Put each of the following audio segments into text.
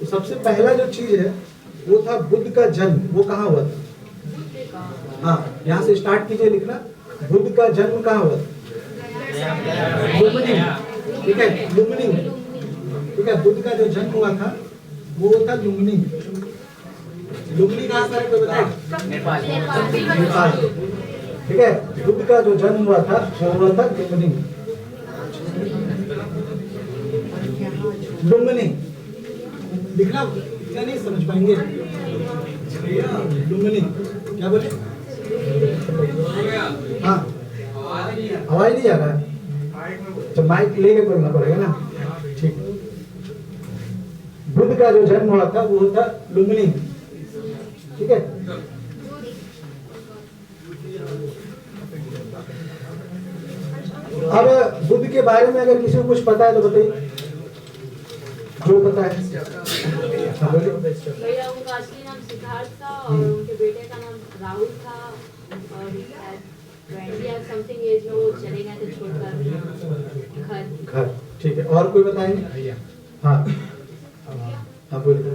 तो सबसे पहला जो चीज है वो था बुद्ध का जन्म। वो कहाँ हुआ था? हाँ, यहाँ से स्टार्ट कीजिए लिखना। बुद्ध का जन्म कहाँ हुआ था? लुम्बिनी। ठीक है, लुम्बिनी। ठीक है, बुद्ध का जो जन्म हुआ था वो था लुम्बिनी। लुम्बिनी कहाँ पर है कोई बताएगा? नेपाल। ठीक है, बुद्ध का जो जन्म हुआ था वो हुआ था लुम्बिनी। लुम्बिनी लिखना क्या नहीं समझ पाएंगे? लुम्बिनी क्या बोले? हाँ, आवाज नहीं आ रहा है? तो माइक लेके बोलना पड़ेगा ना। ठीक, बुद्ध का जो जन्म हुआ था वो था लुम्बिनी। ठीक है, अब बुद्ध के बारे में अगर किसी को कुछ पता है तो बताइए, जो पता है। भैया उनका असली नाम सिद्धार्थ था और उनके बेटे का नाम राहुल था और 20 या समथिंग एज में वो चले गए थे छोड़कर घर। ठीक है, और कोई बताएंगे? हाँ हाँ बोलिए।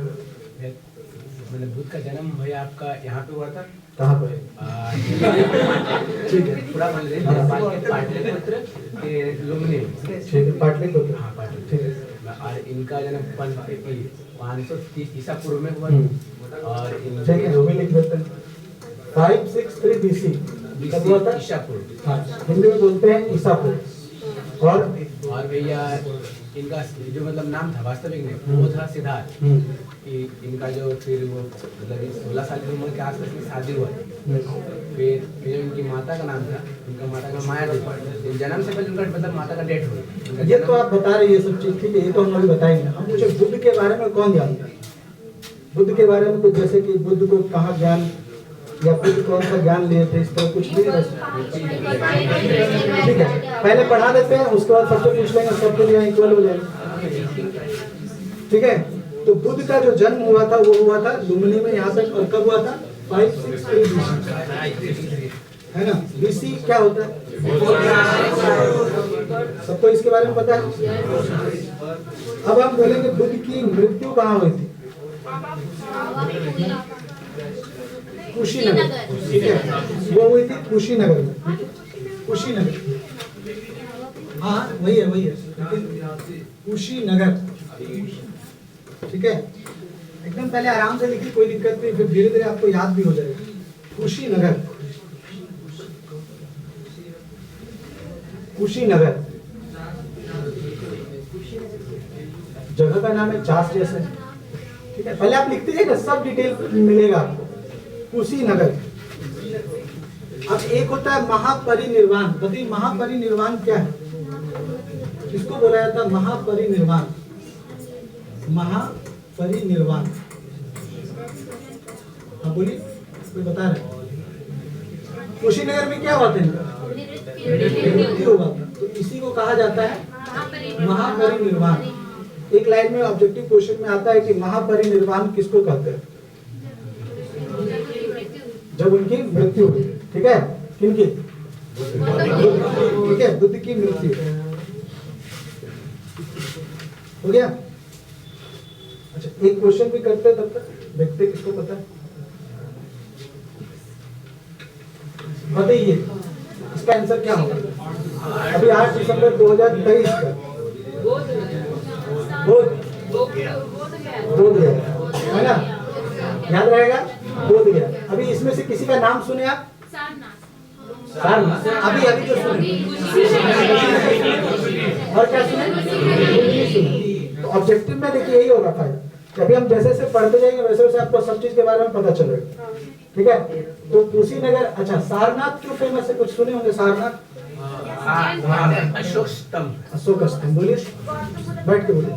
मैंने बुद्ध का जन्म भैया आपका यहाँ पे हुआ था। कहाँ पर? ठीक है, पूरा पाटलिपुत्र लुम्बिनी। ठीक है, पाटलिपुत्र। हाँ पाटलिपुत्र। ठीक है, और इनका जन्म 530 ईसा पूर्व में हुआ और ठीक है, वो भी लिख देते हैं। 563 BC कब हुआ था? ईसा पूर्व। हाँ, हिंदी में बोलते हैं ईसा पूर्व। और भैया इनका जो मतलब नाम था वास्तविक में वो था सिद्धार्थ। कि इनका जो फिर वो मतलब 16 साल की उम्र के आसपास में शादी हुआ। फिर जो इनकी माता का नाम था, उनका माता का माया देवी। जन्म से पहले उनका मतलब माता का डेथ हुआ। ये तो आप बता रहे हैं ये सब चीज, ठीक है, ये तो हम अभी बताएंगे। हम मुझे बुद्ध के बारे में कौन जानता है? बुद्ध के बारे में कुछ जैसे कि बुद्ध को कहाँ ज्ञान या बुद्ध कौन सा ज्ञान लिए थे, इस तरह कुछ भी ठीक है, पहले पढ़ा देते हैं, उसके बाद सबसे पूछ लेंगे, सब दुनिया इक्वल हो जाएगी। ठीक है, तो बुद्ध का जो जन्म हुआ था वो हुआ था लुम्बिनी में। यहाँ तक और कब हुआ था? 563 BC, है ना? BC क्या होता है? सबको इसके बारे में पता है? अब हम बोलेंगे बुद्ध की मृत्यु कहाँ हुई थी? कुशीनगर। ठीक है, वो हुई थी कुशीनगर में। कुशीनगर, हाँ वही है कुशीनगर। ठीक है, एकदम पहले आराम से लिखिए, कोई दिक्कत नहीं, फिर धीरे धीरे आपको याद भी हो जाएगा। कुशीनगर, कुशीनगर जगह का नाम है, चास जैसे। ठीक है, पहले आप लिखते जाइए, सब डिटेल मिलेगा आपको। कुशीनगर। अब एक होता है महापरिनिर्वाण। बताइए महापरिनिर्वाण क्या है? किसको बोला जाता है महापरिनिर्वाण? महापरिनिर्वाण, हाँ बोलिए, कोई बता रहे? कुशीनगर में क्या हुआ था? मृत्यु हुआ था, तो इसी को कहा जाता है महापरिनिर्वाण। एक लाइन में ऑब्जेक्टिव क्वेश्चन में आता है कि महापरिनिर्वाण किसको कहते हैं? जब उनकी मृत्यु हुई। ठीक है, किनकी? ठीक है, बुद्ध की मृत्यु हो गया। अच्छा, एक क्वेश्चन भी करते हैं, तब तक देखते किसको पता है। बताइए इसका आंसर क्या होगा? अभी 8 दिसंबर 2023 का बोध गया है ना, याद रहेगा? बोध गया। अभी इसमें से किसी का नाम सुने आप? सारनाथ। अभी जो सुने और क्या सुने? तो ऑब्जेक्टिव में देखिए यही होगा फायदा। अभी हम जैसे जैसे पढ़ते जाएंगे वैसे वैसे आपको सब चीज के बारे में पता चलेगा। ठीक है, तो कुशीनगर। अच्छा, सारनाथ क्यों फेमस है? कुछ सुने होंगे सारनाथ? अशोक स्तंभ। अशोक स्तंभ, बोलिए, बैठ के बोलिए।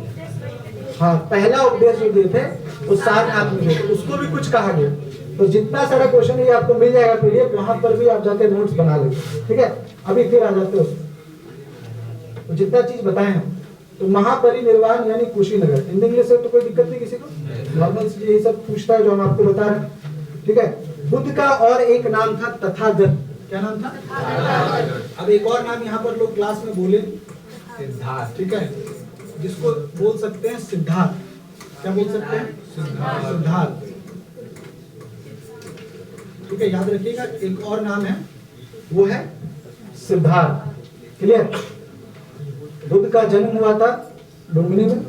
हाँ, पहला उपदेश जो दिए थे वो सारनाथ में दिए थे, उसको भी कुछ कहा गया। तो जितना सारा क्वेश्चन ये आपको मिल जाएगा पीडीएफ, वहां पर भी आप जाके नोट्स बना लेंगे। ठीक है, अभी फिर आ जाते हो तो जितना चीज बताए हैं। तो महापरिनिर्वाण यानी कुशीनगर। हिंदी इंग्लिश से तो कोई दिक्कत नहीं किसी को, नॉर्मल से यही सब पूछता है जो हम आपको बता रहे हैं। ठीक है, बुद्ध का और एक नाम था तथागत। क्या नाम था? अब एक और नाम यहाँ पर लोग क्लास में बोले, सिद्धार्थ। ठीक है, जिसको बोल सकते हैं सिद्धार्थ। क्या बोल सकते हैं? सिद्धार्थ। ठीक है, याद रखिएगा एक और नाम है, वो है सिद्धार्थ। क्लियर? बुद्ध का जन्म हुआ था लुम्बिनी में,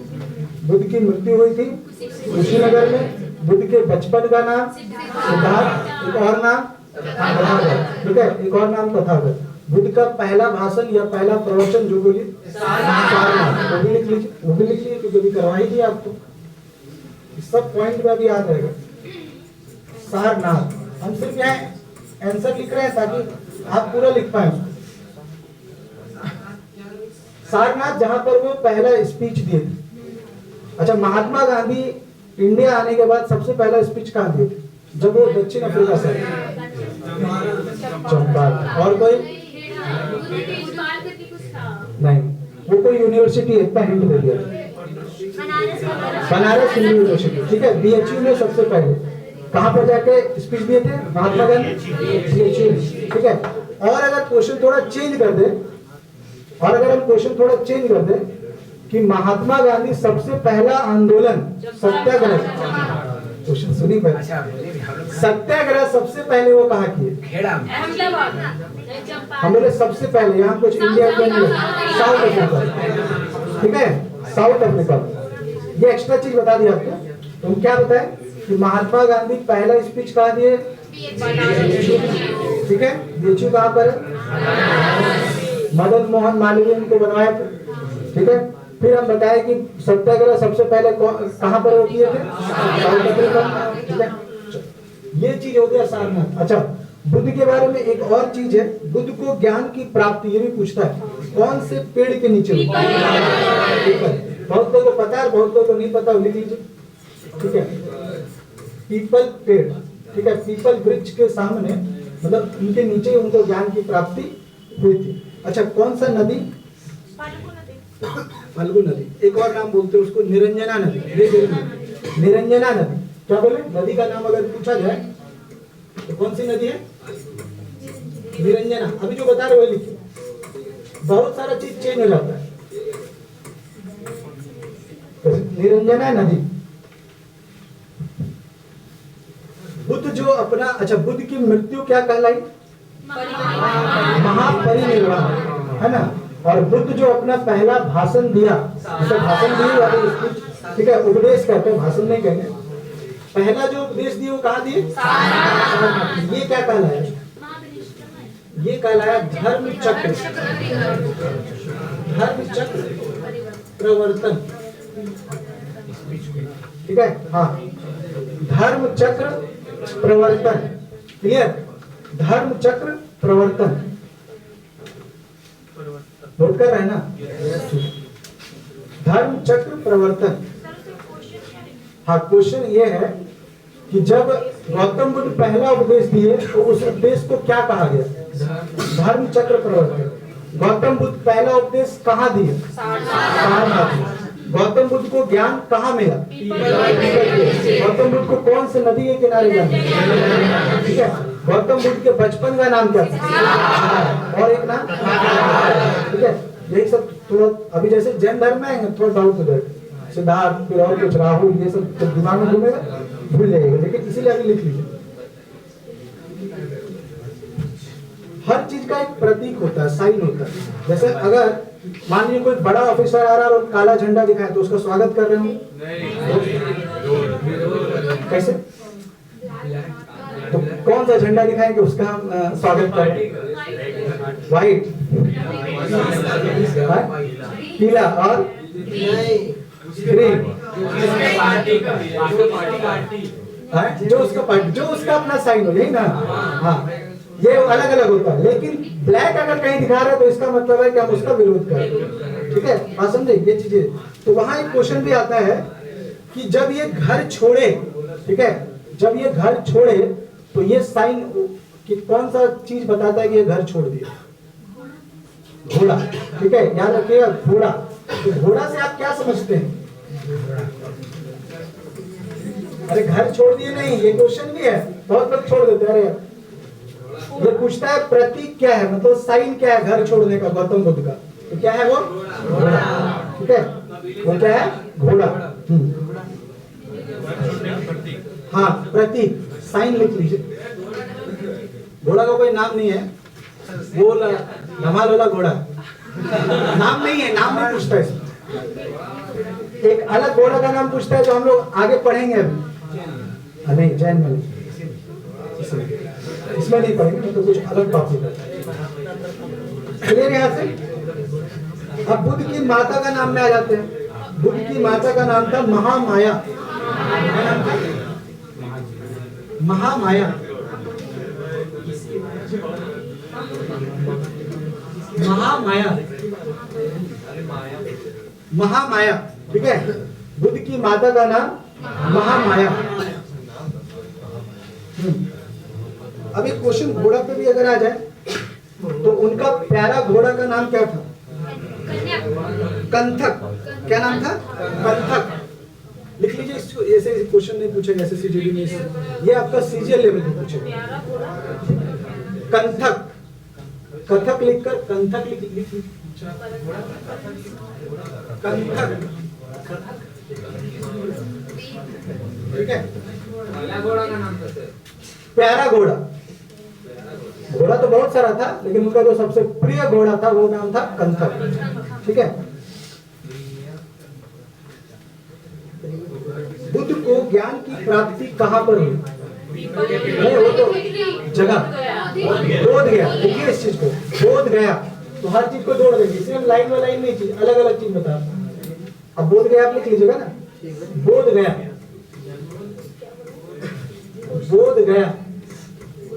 बुद्ध की मृत्यु हुई थी कुशीनगर में, बुद्ध के बचपन का नाम सिद्धार्थ, एक और नाम तथागत। ठीक है, एक और नाम तथागत। बुद्ध का पहला भाषण या पहला प्रवचन जो बोली सारनाथ, वो भी लिख लीजिए, वो भी लिख लीजिए क्योंकि अभी करवा ही दिया आपको, सब पॉइंट में अभी याद रहेगा। सारनाथ, हम सिर्फ यहाँ आंसर लिख रहे हैं ताकि आप पूरा लिख पाए। सारनाथ जहां पर वो पहला स्पीच दिए थे। अच्छा, महात्मा गांधी इंडिया आने के बाद सबसे पहला स्पीच कहाँ दिए थे? जब वो दक्षिण अफ्रीका से चंपारण। और कोई नहीं, वो कोई यूनिवर्सिटी इतना हिंट दे दिया, बनारस हिंदू यूनिवर्सिटी। ठीक है, बीएचयू में सबसे पहले कहाँ पर जाके स्पीच दिए थे महात्मा गांधी? बीएचयू। ठीक है, और अगर क्वेश्चन थोड़ा चेंज कर दे, और अगर हम क्वेश्चन थोड़ा चेंज कर दे कि महात्मा गांधी सबसे पहला आंदोलन सत्याग्रह, क्वेश्चन सुनी पहले, सत्याग्रह सबसे पहले वो कहाँ किए? खेड़ा में। हम बोले सबसे पहले, यहाँ कुछ इंडिया के नहीं, साउथ अफ्रीका। ठीक है, साउथ अफ्रीका। ये एक्स्ट्रा चीज बता दी आपको। तुम क्या बताए कि महात्मा गांधी पहला स्पीच कहाँ दिए? ठीक है, बीएचयू कहाँ पर है? मदन मोहन मालवीय को बनवाया था। ठीक है, फिर हम बताए कि सत्याग्रह सबसे पहले कहाँ पर वो किए थे? South Africa. ठीक है, ये चीज हो गया सारनाथ। अच्छा, बुद्ध के बारे में एक और चीज है, बुद्ध को ज्ञान की प्राप्ति, ये भी पूछता है, कौन से पेड़ के नीचे? बहुत लोगों को पता है, बहुत लोगों को नहीं पता, लिख लीजिए। ठीक है, पीपल पेड़। ठीक है, पीपल वृक्ष के सामने, मतलब उनके नीचे उनको ज्ञान की प्राप्ति हुई थी। अच्छा, कौन सा नदी? फल्गु नदी। एक और नाम बोलते हैं उसको निरंजना नदी। निरंजना नदी। क्या बोले? नदी का नाम अगर पूछा जाए तो कौन सी नदी है? निरंजना। अभी जो बता रहे हो लिखिए, बहुत सारा चीज चेंज हो जाता है। तो निरंजना नदी। बुद्ध जो अपना, अच्छा, बुद्ध की मृत्यु क्या कहलाई? महापरिनिर्वाण, है ना। और बुद्ध जो अपना पहला भाषण दिया, उसे भाषण दिया, ठीक है, उपदेश कहते हैं, भाषण नहीं कहते। पहला जो उपदेश दिए वो कहाँ दिए? ये क्या कहलाया? ये कहलाया धर्म चक्र। धर्म चक्र प्रवर्तन। ठीक है, हाँ, धर्म चक्र प्रवर्तन। क्लियर? धर्म चक्र प्रवर्तन। नोट कर रहे हैं ना? धर्म चक्र प्रवर्तन। हाँ, क्वेश्चन ये है कि जब गौतम बुद्ध पहला उपदेश दिए तो उस उपदेश को क्या कहा गया? धर्म चक्र प्रवर्तन। गौतम बुद्ध पहला उपदेश कहाँ दिए? सारनाथ। गौतम बुद्ध को ज्ञान कहाँ मिला? गौतम बुद्ध को कौन से नदी के किनारे जाना? ठीक है, गौतम बुद्ध के बचपन का नाम क्या था? और एक नाम, ठीक है, यही सब थोड़ा अभी जैसे जैन धर्म में आएंगे थोड़ा डाउट हो जाएगा, सिद्धार्थ फिर और कुछ राहुल, ये सब जब दिमाग में घूमेगा भूल जाएगा, लेकिन इसीलिए अभी लिख लीजिए। हर चीज का एक प्रतीक होता है, साइन होता है। जैसे अगर मान लीजिए कोई बड़ा ऑफिसर आ रहा है और काला झंडा दिखाए तो उसका स्वागत कर रहे होंगे? कैसे? तो कौन सा झंडा दिखाएंगे उसका हम स्वागत करें? व्हाइट, पीला और ग्रीन। जो उसका पार्टी, जो उसका अपना साइन हो, यही ना? हाँ, ये अलग अलग होता है, लेकिन ब्लैक अगर कहीं दिखा रहा है तो इसका मतलब है कि हम उसका विरोध करें। ठीक है, आप समझे ये चीजें। तो वहां एक क्वेश्चन भी आता है कि जब ये घर छोड़े, ठीक है, जब ये घर छोड़े तो ये साइन कि कौन सा चीज बताता है कि ये घर छोड़ दिया? घोड़ा। ठीक है, याद रखिएगा, घोड़ा। तो घोड़ा से आप क्या समझते हैं? अरे घर छोड़ दिए नहीं, ये क्वेश्चन भी है, बहुत लोग छोड़ देते हैं। अरे ये पूछता है प्रतीक क्या है, मतलब साइन क्या है घर छोड़ने का गौतम बुद्ध का? तो क्या है वो? घोड़ा। ठीक है, वो क्या है? घोड़ा। हाँ प्रतीक, साइन लिख लीजिए। घोड़ा का कोई नाम नहीं है, वो धमाल वाला घोड़ा नाम नहीं है, नाम नहीं पूछता है। एक अलग घोड़ा का नाम पूछता है जो हम लोग आगे पढ़ेंगे अभी। नहीं, जैन में नहीं, इसमें नहीं पढ़ेंगे, तो कुछ अलग टॉपिक है। क्लियर यहाँ से? अब बुद्ध की माता का नाम में आ जाते हैं। बुद्ध की माता का नाम था महामाया। महामाया, महामाया, महामाया, ठीक है। बुद्ध की माता का नाम महामाया। अब एक क्वेश्चन घोड़ा पे भी अगर आ जाए तो उनका प्यारा घोड़ा का नाम क्या था? कंथक। क्या नाम था? कंथक। लिख लीजिए इसको, ऐसे क्वेश्चन नहीं पूछेगा ऐसे सीजीडी में, ये आपका सीजीएल लेवल में पूछेगा। कंथक, कथक लिखकर कंथक लिख कंथक, ठीक है। घोड़ा का नाम कैसे? प्यारा घोड़ा, घोड़ा तो बहुत सारा था लेकिन उनका जो सबसे प्रिय घोड़ा था वो नाम था कंथक, ठीक है। बुद्ध को ज्ञान की प्राप्ति कहाँ पर हुई? नहीं, वो तो जगह, बोध गया। देखिए इस चीज को, बोध गया, तो हर चीज को जोड़ देंगे, सिर्फ लाइन बाय लाइन नहीं, चीज अलग अलग चीज बता। अब बोध गया आप लिख लीजिएगा ना, बोध गया, बोध गया,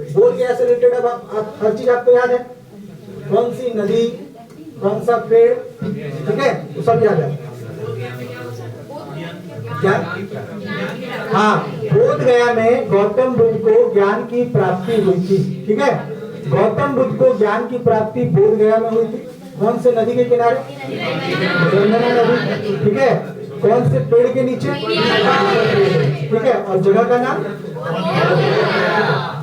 बोध गया से रिलेटेड अब आप हर चीज आपको याद है, कौन सी नदी, कौन सा पेड़, ठीक है, तो सब याद है। क्या? हाँ, बोध गया में गौतम बुद्ध को ज्ञान की प्राप्ति हुई थी, ठीक है। गौतम बुद्ध को ज्ञान की प्राप्ति बोध गया में हुई थी। कौन से नदी के किनारे? यमुना नदी, ठीक है। कौन से पेड़ के नीचे? ठीक है। और जगह का नाम?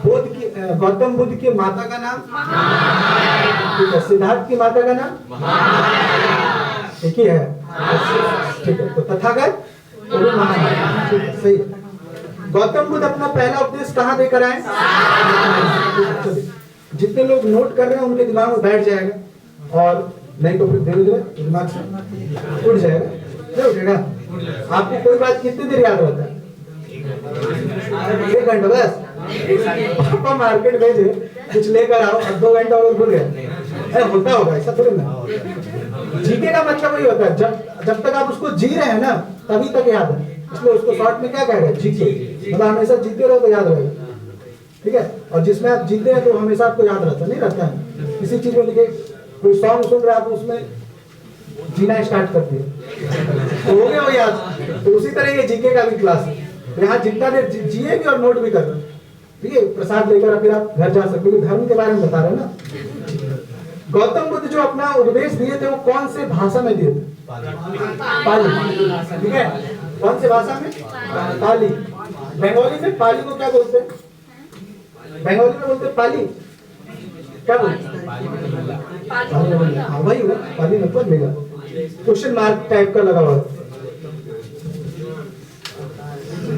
बुद्ध की, गौतम बुद्ध की माता का नाम? ठीक है। सिद्धार्थ की माता का नाम? एक ही है, ठीक है। तो तथागत वो भी महामाया, ठीक है, सही है। गौतम बुद्ध अपना पहला उपदेश कहाँ देकर आए? जितने लोग नोट कर रहे हैं उनके दिमाग में बैठ जाएगा, और नहीं तो फिर धीरे धीरे दिमाग से उठ जाएगा। नहीं उठेगा? आपको कोई बात कितनी देर याद रहता है? 1 घंटा बस। पापा मार्केट भेजे कुछ लेकर आओ और 2 घंटा और भूल गए, होता होगा ऐसा थोड़ी ना। जीके का मतलब वही होता है, जब तक आप उसको जी रहे हैं ना तभी तक याद है, इसलिए उसको शॉर्ट में क्या कहेगा? जीके, मतलब हमेशा जीते रहो तो याद रहेगा, ठीक है। और जिसमें आप जीते हैं तो हमेशा आपको याद रहता नहीं रहता है। किसी चीज में लिखे, कोई सॉन्ग सुन रहे आप उसमें जीना स्टार्ट कर दिए तो हो गया वो याद। तो उसी तरह ये जीके का भी क्लास है, यहाँ जितना देर जिए भी और नोट भी कर रहे, ठीक है। प्रसाद लेकर फिर आप घर जा सकते, धर्म के बारे में बता रहे हैं ना। गौतम बुद्ध जो अपना उपदेश दिए थे वो कौन से भाषा में दिए थे? पाली, ठीक है। कौन से भाषा में? पाली। बंगाली में पाली को क्या बोलते हैं? बंगाली में बोलते हैं पाली, क्या बोलते हैं? पाली, हाँ वही है, पाली मतलब मेगा क्वेश्चन मार्क टाइप का लगा हुआ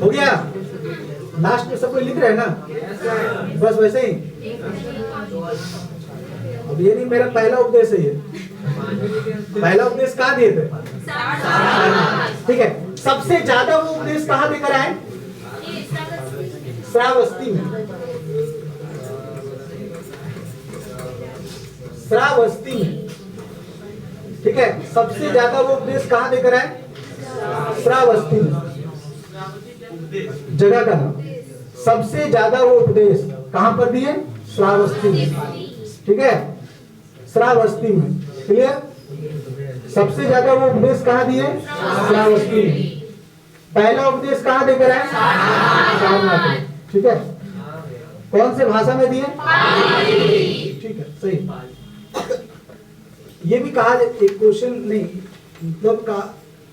हो गया। लास्ट में सब कोई लिख रहे हैं ना, बस वैसे ही। अब ये नहीं मेरा पहला उपदेश है, ये पहला उपदेश कहाँ दिए थे? ठीक है। सबसे ज्यादा वो उपदेश कहाँ देकर आए? श्रावस्ती में, श्रावस्ती में, ठीक है। सबसे ज्यादा वो उपदेश कहाँ देकर आए? श्रावस्ती में, जगह का नाम। सबसे ज्यादा वो उपदेश कहां पर दिए? श्रावस्ती में, ठीक है। श्रावस्ती में, क्लियर। सबसे ज्यादा वो उपदेश कहां दिए? श्रावस्ती में। पहला उपदेश कहां देकर आए? सारनाथ में, ठीक है। कौन से भाषा में दिए? ठीक है, सही। ये भी कहा, एक क्वेश्चन नहीं मतलब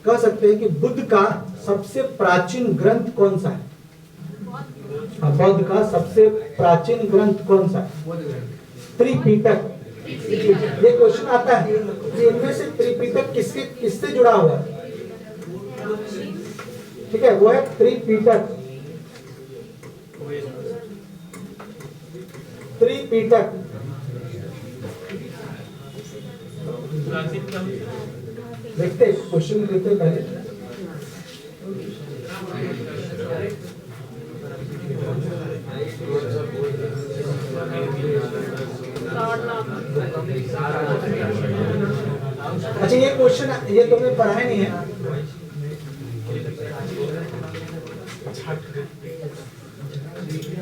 कह सकते हैं कि बुद्ध का सबसे प्राचीन ग्रंथ कौन सा है? बौद्ध का सबसे प्राचीन ग्रंथ कौन सा है? त्रिपिटक। ये क्वेश्चन आता है कि इनमें से त्रिपिटक किससे जुड़ा हुआ है? ठीक है, वो है त्रिपिटक। त्रिपिटक। देखते क्वेश्चन देखते पहले। अच्छा ये क्वेश्चन ये तुमने पढ़ा ही नहीं है।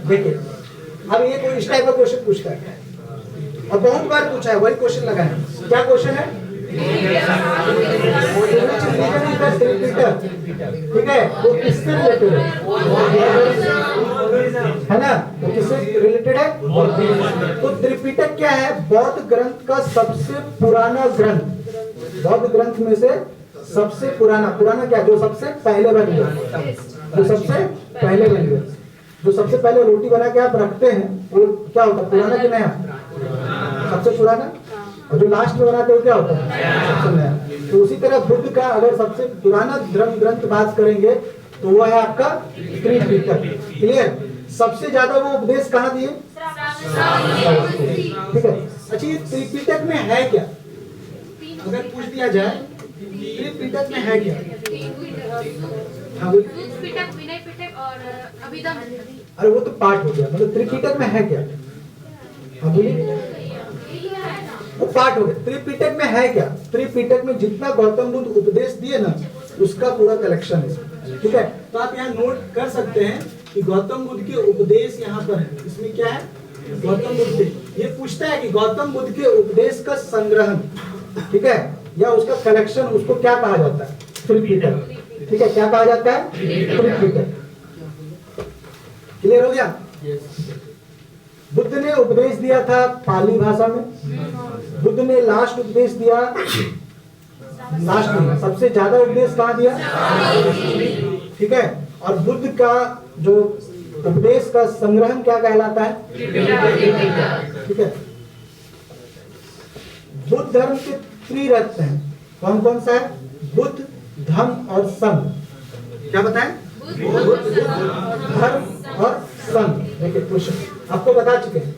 देखिए अब ये कोई इस टाइप का क्वेश्चन पूछता है और बहुत बार पूछा है, वही क्वेश्चन लगा है। क्या क्वेश्चन है? ठीक है, वो किससे रिलेटेड है ना? वो किससे रिलेटेड है? तो त्रिपिटक क्या है? बौद्ध ग्रंथ का सबसे पुराना ग्रंथ। बौद्ध ग्रंथ में से सबसे पुराना क्या? जो सबसे पहले बन गया, जो सबसे पहले बन गया, जो सबसे पहले रोटी बना के आप रखते हैं वो क्या होता है? पुराना कि नया? सबसे पुराना। और जो लास्ट में बनाते हो क्या होता है? सबसे नया। तो उसी तरह बुद्ध का अगर सबसे पुराना धर्म ग्रंथ बात करेंगे तो वो है आपका त्रिपिटक। क्लियर? सबसे ज्यादा वो उपदेश कहाँ दिए? ठीक है। अच्छा ये त्रिपिटक में है क्या? अगर पूछ दिया जाए त्रिपिटक में है क्या? पिटक, विनय पिटक और अभिधम। अरे वो तो पाठ हो गया, मतलब त्रिपिटक में है क्या? हाँ बोलिए। वो पाठ हो गया। त्रिपिटक में है क्या? त्रिपिटक में जितना गौतम बुद्ध उपदेश दिए ना उसका पूरा कलेक्शन है। ठीक है, तो आप यहाँ नोट कर सकते हैं कि गौतम बुद्ध के उपदेश यहाँ पर है। इसमें क्या है? गौतम बुद्ध। ये पूछता है कि गौतम बुद्ध के उपदेश का संग्रहण, ठीक है, या उसका कलेक्शन, उसको क्या कहा जाता है? त्रिपिटक। ठीक है, क्या कहा जाता है? त्रिपिटक। क्लियर हो गया? बुद्ध ने उपदेश दिया था पाली भाषा में। बुद्ध ने लास्ट उपदेश दिया, लास्ट में सबसे ज्यादा उपदेश कहाँ दिया? ठीक है, और बुद्ध का जो उपदेश का संग्रहण क्या कहलाता है? ठीक है। बुद्ध धर्म के त्रिरत्न हैं। कौन कौन सा है? बुद्ध, धम्म और संघ। क्या बताएं? बुद्ध, धर्म और संघ। देखिए क्वेश्चन आपको बता चुके हैं,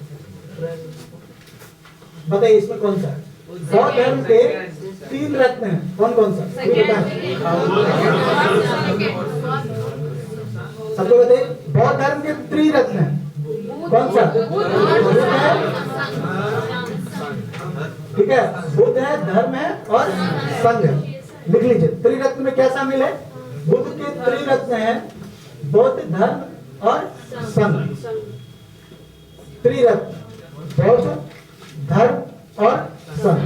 बताइए इसमें कौन सा है? बौद्ध धर्म के 3 रत्न हैं। कौन कौन सा? सबको बताइए। बौद्ध धर्म के त्रिरत्न हैं। कौन सा? ठीक है, बुद्ध है, धर्म है और संघ है। लिख लीजिए। त्रिरत्न में क्या शामिल है? बुद्ध के त्रिरत्न है बौद्ध, धर्म और संघ। त्रिरत्न बौद्ध, धर्म और संघ।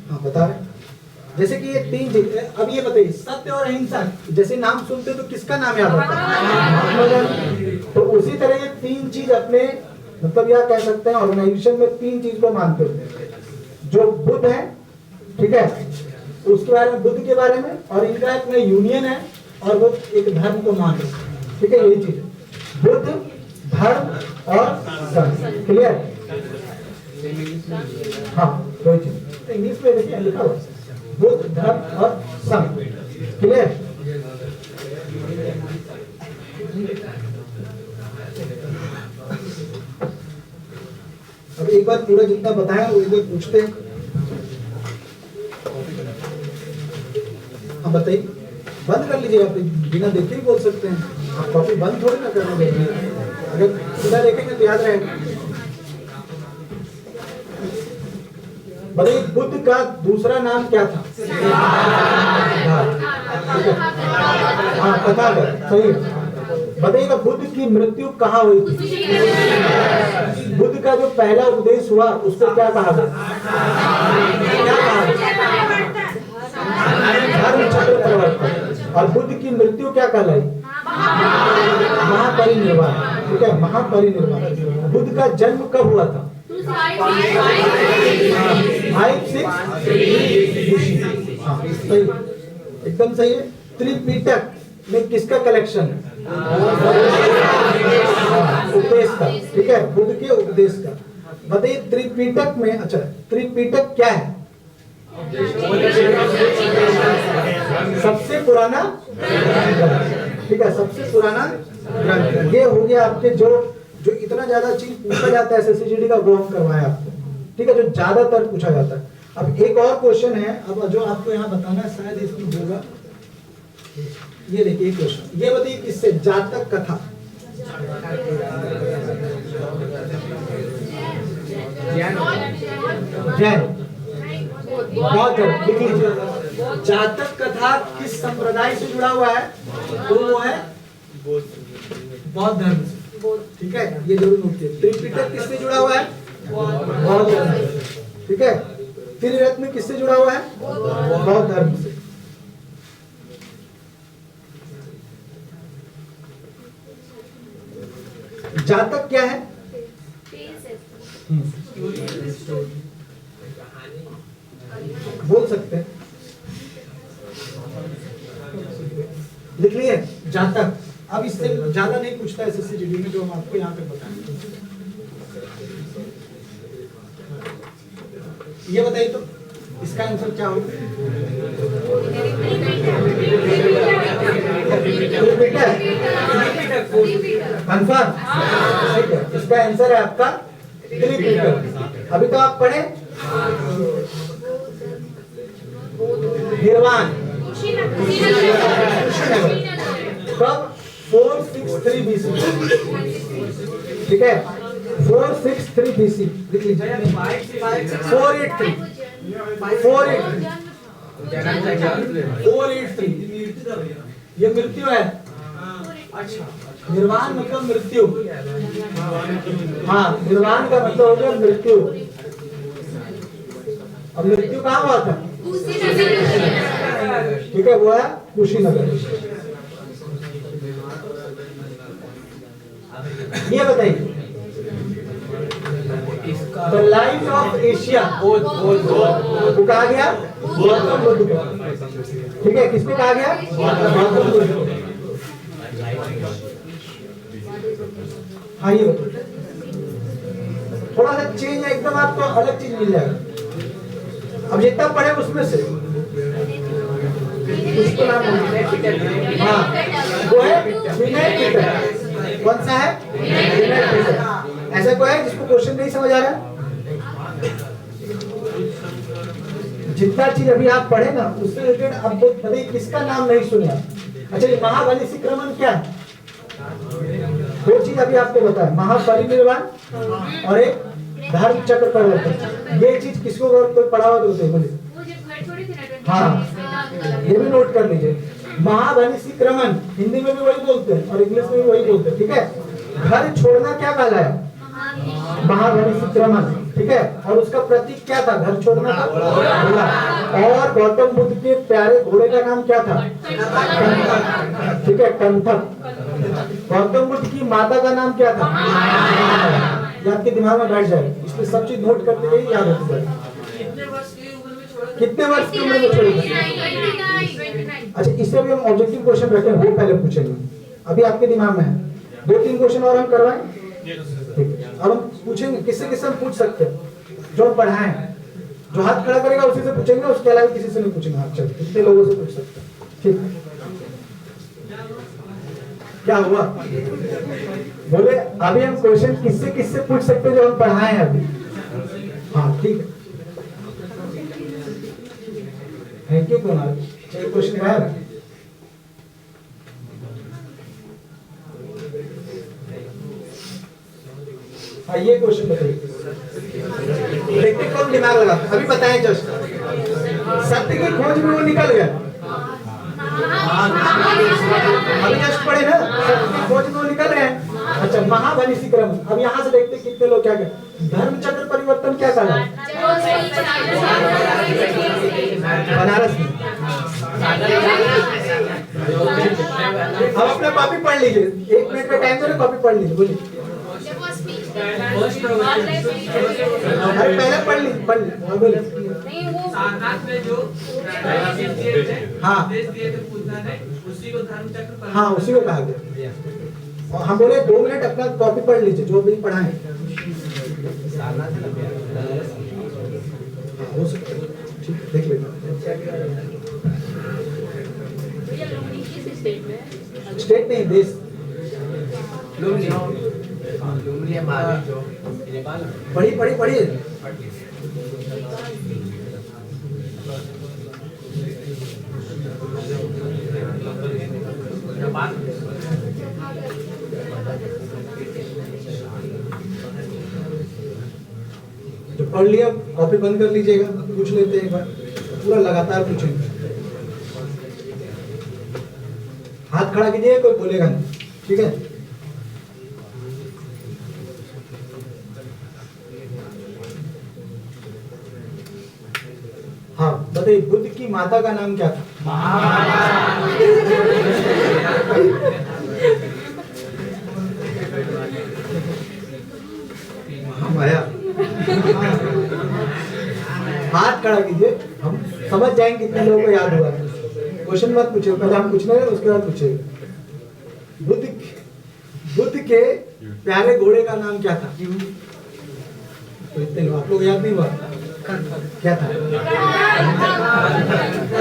हाँ बता रहे, जैसे कि ये 3 चीज। अब ये बताइए, सत्य और अहिंसा जैसे नाम सुनते तो किसका नाम याद आता है? तो उसी तरह ये 3 चीज अपने मतलब यह कह सकते हैं ऑर्गेनाइजेशन में 3 चीज को मानते होते हैं। जो बुद्ध है, ठीक है, उसके बारे में, बुद्ध के बारे में, और इनका एक यूनियन है और वो एक धर्म को मानते हैं। ठीक है, यही चीज है बुद्ध, धर्म और संघ। क्लियर? हाँ वही चीज इंग्लिश में देखिए लिखा हुआ बुद्ध, धर्म और संघ। क्लियर? अब एक बार पूरा जितना बताया वो एक बार पूछते हैं। हाँ बताइए। बंद कर लीजिए, आप बिना देखे ही बोल सकते हैं। आप कॉपी बंद थोड़ी ना करने देंगे, अगर सीधा देखेंगे तो याद रहेगा। बताइए बुद्ध का दूसरा नाम क्या था? हाँ तथागत, सही है। बताइएगा बुद्ध की मृत्यु कहाँ हुई थी? बुद्ध का जो पहला उपदेश हुआ उसको क्या कहा गया? क्या कहा गया? धर्म चक्र परिवर्तन। और बुद्ध की मृत्यु क्या कहलाई? महापरिनिर्वाण। ठीक है, महापरिनिर्वाण। बुद्ध का जन्म कब हुआ था? 563 हाँ सही, एकदम सही है। त्रिपिटक में किसका कलेक्शन है? उपदेश का। ठीक है, बुद्ध के उपदेश का। बताइए त्रिपिटक में, अच्छा त्रिपिटक क्या है? सबसे पुराना ग्रंथ। ठीक है, सबसे पुराना ग्रंथ। ये हो गया आपके जो जो इतना ज्यादा चीज पूछा जाता है एसएससीजीडी का वो हम करवाएं आपको, ठीक है, जो ज्यादातर पूछा जाता है। अब एक और क्वेश्चन है, अब जो आपको यहाँ बताना है शायद इसमें होगा, ये देखिए क्वेश्चन, ये बताइए किससे, जातक कथा। जैन, बौद्ध धर्म, लिख लीजिए। जातक कथा किस संप्रदाय से जुड़ा हुआ है, तो वो है बौद्ध धर्म से, ठीक है, ये जरूर नोट कीजिए। त्रिपिटक किससे जुड़ा हुआ है, बौद्ध धर्म से, ठीक है। त्रिरत्न किससे जुड़ा हुआ है, बौद्ध धर्म से। जातक क्या है, बोल सकते हैं, लिख लिए जातक। अब इससे ज्यादा नहीं पूछता है एसएससीजीडी में, जो हम आपको यहाँ पे बताएंगे। ये बताइए तो इसका आंसर क्या होगा, कंफर्म, ठीक है, इसका आंसर है आपका त्रिपिटक। अभी तो आप पढ़े निर्वाण, कब, 463 BC, ठीक है, 463 BC, लिख लीजिए। 483, 483, ये मृत्यु है। अच्छा, निर्वाण मतलब मृत्यु, हाँ, निर्वाण का मतलब हो गया मृत्यु। अब मृत्यु कहाँ हुआ था, ठीक है, वो है कुशीनगर। ये बताइए, द लाइफ ऑफ एशिया, वो कहा गया गौतम बुद्ध को, ठीक है, किसको कहा गया, गौतम बुद्ध को। हाँ, ये थोड़ा सा चेंज है एकदम, आपको अलग चीज मिल जाएगा। अब जितना पढ़े उसमें से उसको नाम, हाँ, वो है विनय पीटर। कौन सा है, विनय पीटर। ऐसा कोई है जिसको क्वेश्चन नहीं समझ आ रहा? जितना चीज अभी आप पढ़े ना उससे रिलेटेड आप बताइए किसका नाम नहीं सुने। अच्छा, ये महाबलिश्रमण क्या है? दो चीज अभी आपको बताया, महापरिनिर्वाण और एक धर्म चक्र परिवर्तन। ये चीज किसको अगर कोई पढ़ा हुआ तो बोलिए। हाँ, ये भी नोट कर लीजिए। महाबलिश्रमण हिंदी में भी वही बोलते हैं और इंग्लिश में भी वही बोलते हैं, ठीक है। घर छोड़ना क्या कहलाया, महाबलिश्रमण, ठीक है। और उसका प्रतीक क्या था, घर छोड़ना का घोड़ा। और गौतम बुद्ध के प्यारे घोड़े का नाम क्या था, कंथक, ठीक है, कंथक। गौतम बुद्ध की माता का नाम क्या था, ये आपके दिमाग में बैठ जाए, इसलिए सब चीज नोट करते हुए याद होती है। कितने वर्ष की उम्र में छोड़ेगा? अच्छा, इससे भी हम ऑब्जेक्टिव क्वेश्चन रखें, वो पहले पूछेंगे। अभी आपके दिमाग में है, 2-3 क्वेश्चन और हम करवाएं, ठीक है। अब हम पूछेंगे किससे किससे हम पूछ सकते हैं, जो हम पढ़ाएं। जो हाथ खड़ा करेगा उसी से पूछेंगे, उसके अलावा किसी से नहीं पूछेंगे। हाथ चल, कितने लोगों से पूछ सकते हैं, ठीक। क्या हुआ, बोले अभी हम क्वेश्चन किससे किससे पूछ सकते हैं जो हम पढ़ाएं अभी। हाँ, ठीक है, थैंक यू कुमार। चलिए क्वेश्चन है, हाँ, ये क्वेश्चन बताइए, देखते कौन दिमाग लगा। अभी बताएं, जस्ट सत्य की खोज में वो निकल गया। अभी जस्ट पढ़े ना, सत्य की खोज में वो निकल रहे हैं। अच्छा, महाबलिश्रमण, अब यहाँ से देखते कितने लोग क्या कहते। धर्म चक्र परिवर्तन क्या कहा, बनारस में। अब अपना कॉपी पढ़ लीजिए, 1 मिनट का टाइम दे, कॉपी पढ़ लीजिए, बोलिए। अरे पहले पढ़ ली, बोलिए। हाँ, हाँ, उसी को कहा गया। और हम बोले 2 मिनट अपना कॉपी पढ़ लीजिए, जो भी पढ़ा है। हो सकता है, ठीक, देख लेना। स्टेट नहीं, देश। नेपाल पढ़ी पढ़ी पढ़िए। जो पढ़ लिया कॉपी बंद कर लीजिएगा, पूछ लेते हैं एक बार, पूरा लगातार पूछेंगे। हाथ खड़ा कीजिए, कोई बोलेगा नहीं, ठीक है। हाँ बताइए, बुद्ध की माता का नाम क्या था? महामाया। हाथ खड़ा कीजिए, हम समझ जाएंगे कितने लोगों को याद हुआ है। क्वेश्चन मत पूछिए, पहले हम पूछने हैं उसके बाद पूछिए। बुद्ध के प्यारे घोड़े का नाम क्या था? तो इतने लोग, आप लोग याद नहीं हुआ क्या था?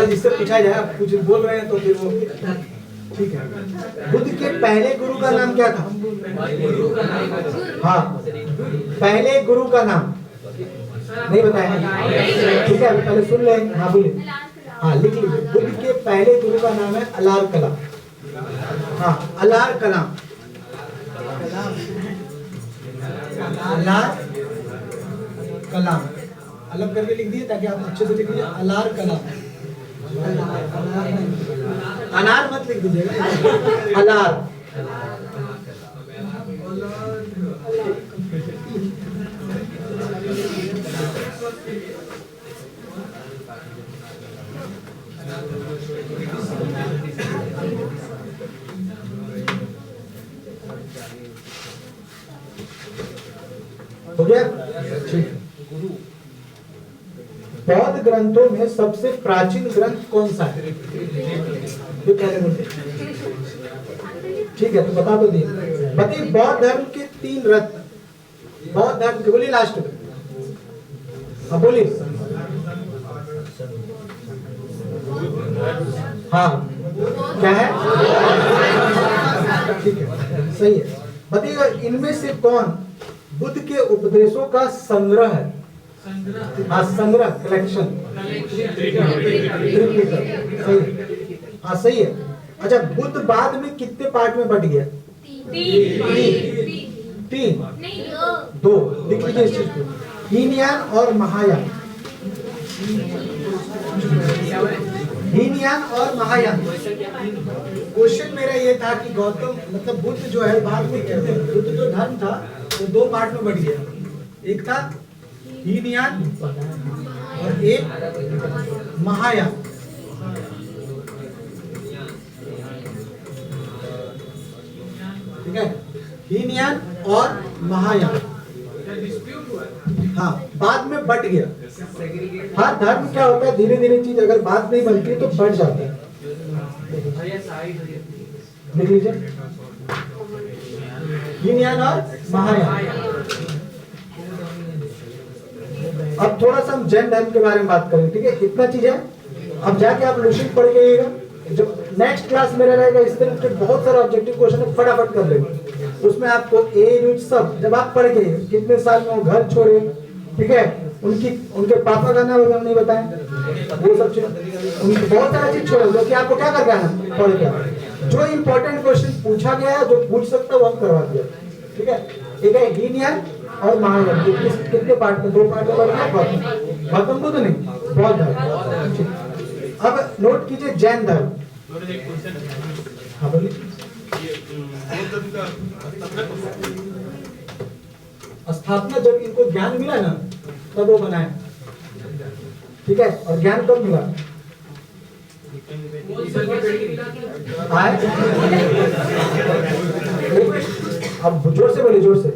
जिससे पूछा जाए, आप कुछ बोल रहे हैं तो फिर वो ठीक है। बुद्ध के पहले गुरु का नाम क्या था? हाँ, पहले गुरु का नाम नहीं बताया, ठीक है, पहले सुन लें। हाँ बोलिए, हाँ लिख लीजिए। बुद्ध के पहले गुरु का नाम है अलार कलाम। हाँ, अलार कलाम, अलार कलाम अलग करके लिख दिए ताकि आप अच्छे से लिख लीजिए। अलार कलाम, अनार मत लिख दीजिएगा, अलार। हो गया? ठीक। बौद्ध ग्रंथों में सबसे प्राचीन ग्रंथ कौन सा है? ये पहले बोलिए। ठीक है, तो बता दो दिए। बताइए, बौद्ध धर्म के 3 रत्न, बौद्ध धर्म के, बोलिए लास्ट में। हाँ बोलिए। हाँ क्या है? ठीक है, सही है। बताइएगा, इनमें से कौन बुद्ध के उपदेशों का संग्रह है? हाँ, संग्रह, कलेक्शन, सही है। हाँ सही है। अच्छा, बुद्ध बाद में कितने पार्ट में बट गया? 3, 2, लिख लीजिए इस चीज को। हीनयान और महायान, हीनयान और महायान। क्वेश्चन मेरा ये था कि गौतम मतलब बुद्ध जो है बाद में कितने, बुद्ध जो धर्म था वो 2 पार्ट में बट गया। एक था हीनयान और एक महायान। ठीक है, हीनयान और महायान। हाँ, बाद में बट गया। हाँ, धर्म क्या होता है, धीरे धीरे चीज अगर बात नहीं बनती है तो बढ़ जाता है। देख लीजिए, हीनयान और महायान। अब थोड़ा सा हम जैन धर्म के बारे में बात करेंगे, ठीक है, इतना चीज है। अब जाके आप लुशिक पढ़ गइएगा, जब नेक्स्ट क्लास मेरा रहेगा इस तरह के बहुत सारे ऑब्जेक्टिव क्वेश्चन है, फटाफट कर लेंगे। उसमें आपको ए यूज सब, जब आप पढ़ गए कितने साल में वो घर छोड़े, ठीक है, उनके पापा का नाम हम नहीं बताएं, वो सब चीज, उनकी बहुत सारा चीज छोड़े जो कि आपको क्या करके आना, पढ़ के। जो इंपॉर्टेंट क्वेश्चन पूछा गया है, जो पूछ सकता है वो हम करवा दिया, ठीक है। एक है हीनयान और महायान, कितने पार्ट में, 2 पार्ट में पढ़ गया। गौतम बुद्ध नहीं, बौद्ध धर्म। अब नोट कीजिए जैन धर्म। हाँ बोलिए। स्थापना जब इनको ज्ञान मिला ना तब वो बनाए, ठीक है। और ज्ञान कब मिला? अब जोर से बोलिए, जोर से।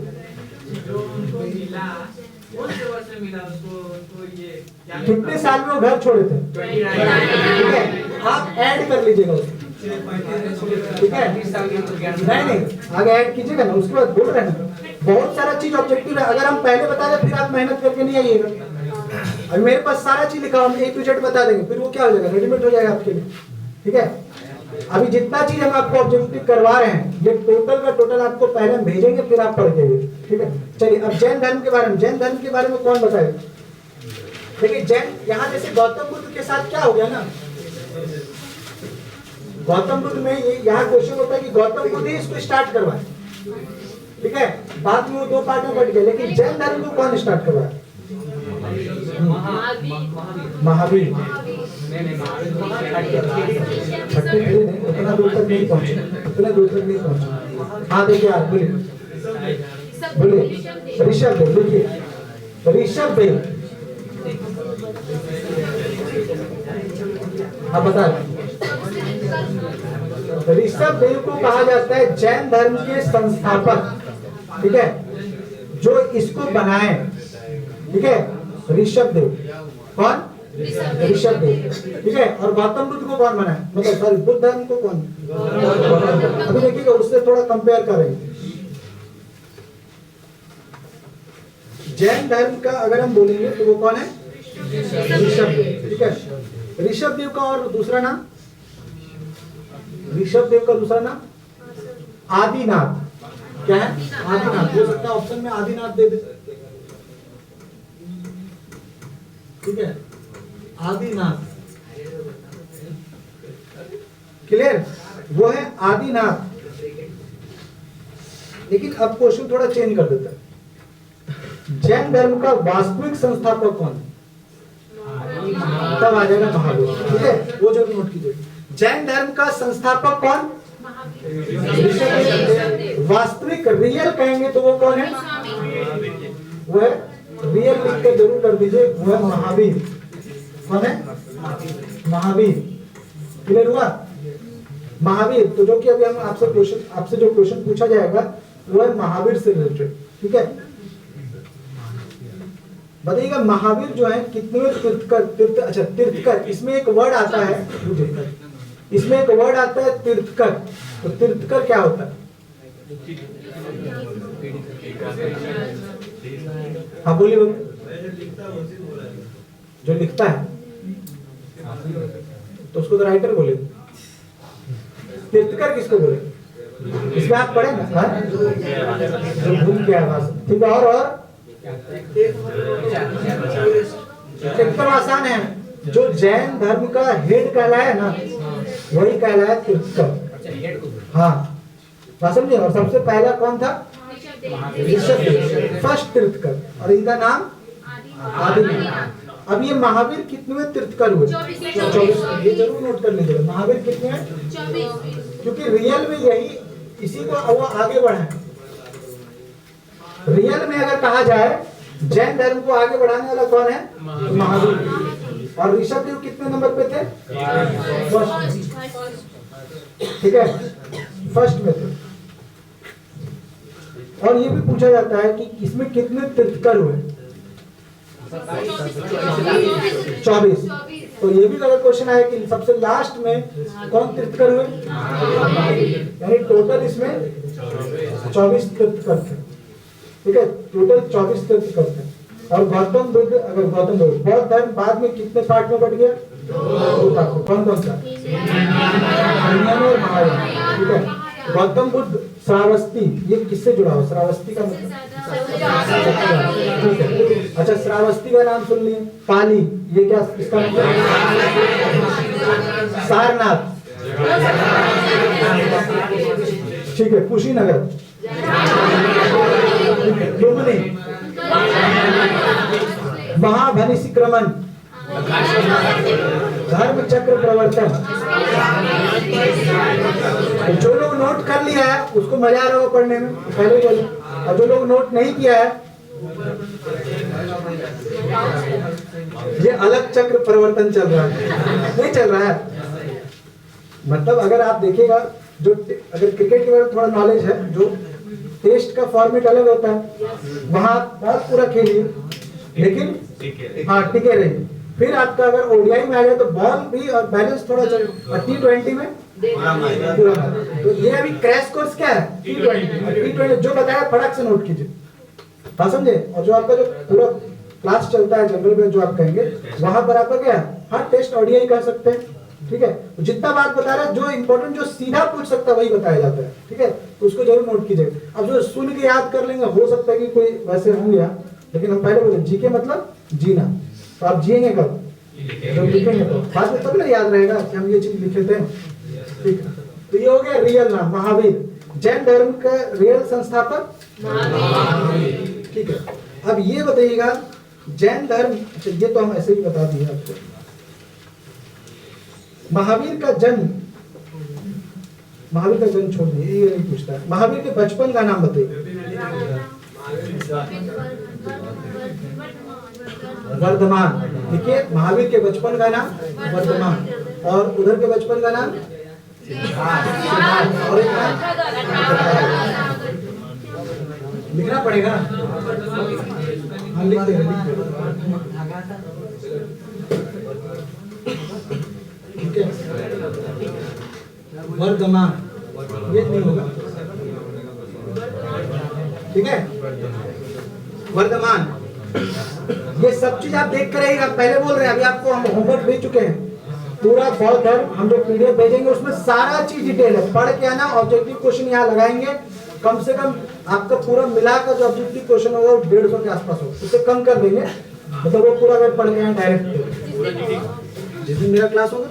कितने साल में वो घर छोड़े थे? ठीक है, आप ऐड कर लीजिएगा उसको, ठीक है। नहीं, आगे ऐड कीजिएगा ना, उसके बाद बोल रहे हैं बहुत सारा चीज ऑब्जेक्टिव है। अगर हम पहले बता दें फिर आप मेहनत करके नहीं आइएगा। अभी मेरे पास सारा चीज लिखा, हम A to Z बता देंगे, फिर वो क्या हो जाएगा, रेडीमेड हो जाएगा आपके लिए, ठीक है। अभी जितना चीज हम आपको ऑब्जेक्टिव करवा रहे हैं ये टोटल का टोटल आपको पहले हम भेजेंगे, फिर आप पढ़ के ठीक है। चलिए अब जैन धर्म के बारे में कौन बताएगा? देखिए जैन, यहाँ जैसे गौतम बुद्ध के साथ क्या हो गया ना, गौतम बुद्ध में ये यहाँ क्वेश्चन होता है कि गौतम बुद्ध ही इसको स्टार्ट करवाए, ठीक है, बाद में वो 2 पार्ट में बट गए, लेकिन जैन धर्म को कौन स्टार्ट करवाया? महावीर। उतना दूर तक नहीं पहुंचे, हाँ देखिए आप बोलिए ऋषभ देव, लिखिए ऋषभ देव, आप बता ऋषभ देव को कहा जाता है जैन धर्म के संस्थापक, ठीक है, जो इसको बनाए, ठीक है, ऋषभ देव। कौन? ऋषभ देव, ठीक है। और गौतम बुद्ध को कौन बनाया, मतलब सॉरी बुद्ध धर्म को कौन? अभी देखिएगा उससे थोड़ा कंपेयर करेंगे। जैन धर्म का अगर हम बोलेंगे तो वो कौन है? ऋषभ देव, ठीक है। ऋषभ देव का और दूसरा नाम, ऋषभ देव का दूसरा नाम आदिनाथ। क्या है? आदिनाथ। हो सकता है ऑप्शन में आदिनाथ दे दे, ठीक है, आदिनाथ, क्लियर, वो है आदिनाथ। लेकिन अब क्वेश्चन थोड़ा चेंज कर देता है, जैन धर्म का वास्तविक संस्थापक कौन है? तब आ जाएगा महावीर, ठीक है, वो जरूर नोट कीजिए। जैन धर्म का संस्थापक कौन? वास्तविक रियल कहेंगे तो वो कौन है? वो है रियल, लिख के जरूर कर दीजिए, वो है महावीर। कौन है? महावीर। क्लियर हुआ? महावीर। तो जो कि अभी हम आपसे जो क्वेश्चन पूछा जाएगा वो है महावीर से रिलेटेड, ठीक है। बताइएगा महावीर जो है कितने तीर्थकर, अच्छा तीर्थकर, इसमें एक वर्ड आता है, इसमें एक वर्ड आता है तीर्थकर। तो तीर्थकर क्या होता है? हाँ बोलिए जो लिखता है तो उसको तो राइटर बोले। तीर्थकर किसको बोले? इसमें आप पढ़े ना, जो भूल के आवाज, ठीक है। और एकदम आसान है, जो जैन धर्म का हेड कहलाया ना वही कहलाया तीर्थकर। हाँ समझिए। और सबसे पहला कौन था? ऋषभ देव, फर्स्ट तीर्थकर, और इनका नाम आदिनाथ। अब ये महावीर कितने तीर्थकर हुए? 24। ये जरूर नोट कर लीजिएगा, महावीर कितने हैं? 24। क्योंकि रियल में यही, इसी को वो आगे बढ़ाए। रियल में अगर कहा जाए जैन धर्म को आगे बढ़ाने वाला कौन है? महावीर। और ऋषभ देव कितने नंबर पे थे? फर्स्ट, ठीक है, फर्स्ट में थे। और ये भी पूछा जाता है कि इसमें कितने तीर्थकर हुए? 24। तो ये भी अगर क्वेश्चन आया कि सबसे लास्ट में कौन तीर्थकर हुए, यानी टोटल इसमें 24 तीर्थकर थे, ठीक है, टोटल 24 तीर्थकर थे। और गौतम बुद्ध, अगर गौतम बुद्ध, बौद्ध धर्म बाद में कितने पार्ट में बढ़ गया? 2 पार्ट में। कौन कौन सा? हिनयान और महायान, ठीक है। गौतम बुद्ध श्रावस्ती, ये किससे जुड़ा हो? श्रावस्ती का मतलब, ठीक है, अच्छा श्रावस्ती का नाम सुन लिए। पाली, ये क्या, इसका मतलब? सारनाथ, ठीक है, कुशीनगर, लुम्बिनी, महाभनिष्क्रमण, धर्म चक्र प्रवर्तन। जो लोग नोट कर लिया है उसको मजा आ रहा हो पढ़ने में, पहले बोले। और जो लोग नोट नहीं किया है, ये अलग चक्र परिवर्तन चल रहा है, नहीं चल रहा है। मतलब अगर आप देखिएगा, जो अगर क्रिकेट के बारे में थोड़ा नॉलेज है, जो टेस्ट का फॉर्मेट अलग होता है, वहां बहुत पूरा खेलिए, लेकिन हाँ टिके रहिए। फिर आपका अगर ओडीआई में आ गया तो बॉल भी और बैलेंस थोड़ा चल, और T20 में पूरा। तो ये अभी क्रैश कोर्स क्या है? T20 जो बताया फटाक से नोट कीजिए, समझे। और जो आपका जो पूरा क्लास चलता है जनरल में, जो आप कहेंगे वहां पर आपका क्या है, हाँ टेस्ट ओडीआई कह सकते हैं, ठीक है, तो जितना बात बता रहे हैं जो इंपॉर्टेंट जो सीधा पूछ सकता है वही बताया जाता है, ठीक है, तो उसको जरूर नोट कीजिएगा। अब जो सुन के याद कर लेंगे हो सकता है कि कोई वैसे होंगे यहाँ, लेकिन हम पहले बोले जी के मतलब जीना, तो आप जिएंगे कब, जब लिखेंगे तो बाद में तब ना याद रहेगा कि हम ये चीज लिखे थे, ठीक है। तो ये हो गया रियल नाम महावीर, जैन धर्म का रियल संस्थापक महावीर, ठीक है। अब ये बताइएगा जैन धर्म, अच्छा ये तो हम ऐसे ही बता दिए आपको। महावीर का जन्म छोड़ दिए, ये नहीं पूछता है। महावीर के बचपन का नाम बताइए। वर्धमान, देखिए महावीर के बचपन का नाम वर्धमान, और उधर के बचपन का नाम और एक नाम लिखना पड़ेगा, हम लिख दे रहे, ठीक है। वर्धमान ये नहीं होगा, ठीक है। वर्धमान ये सब चीज आप देख कर रहिएगा, पहले बोल रहे हैं, अभी आपको हम होमवर्क भेज चुके हैं पूरा बौद्ध धर्म, हम जो पीडीएफ भेजेंगे उसमें सारा चीज डिटेल है, पढ़ के आना। ऑब्जेक्टिव क्वेश्चन यहाँ लगाएंगे, कम से कम आपका पूरा मिलाकर जो ऑब्जेक्टिव क्वेश्चन होगा वो 150 के आसपास हो, उससे कम कर देंगे, मतलब वो पूरा अगर पढ़ के आए डायरेक्ट जिस दिन मेरा क्लास होगा,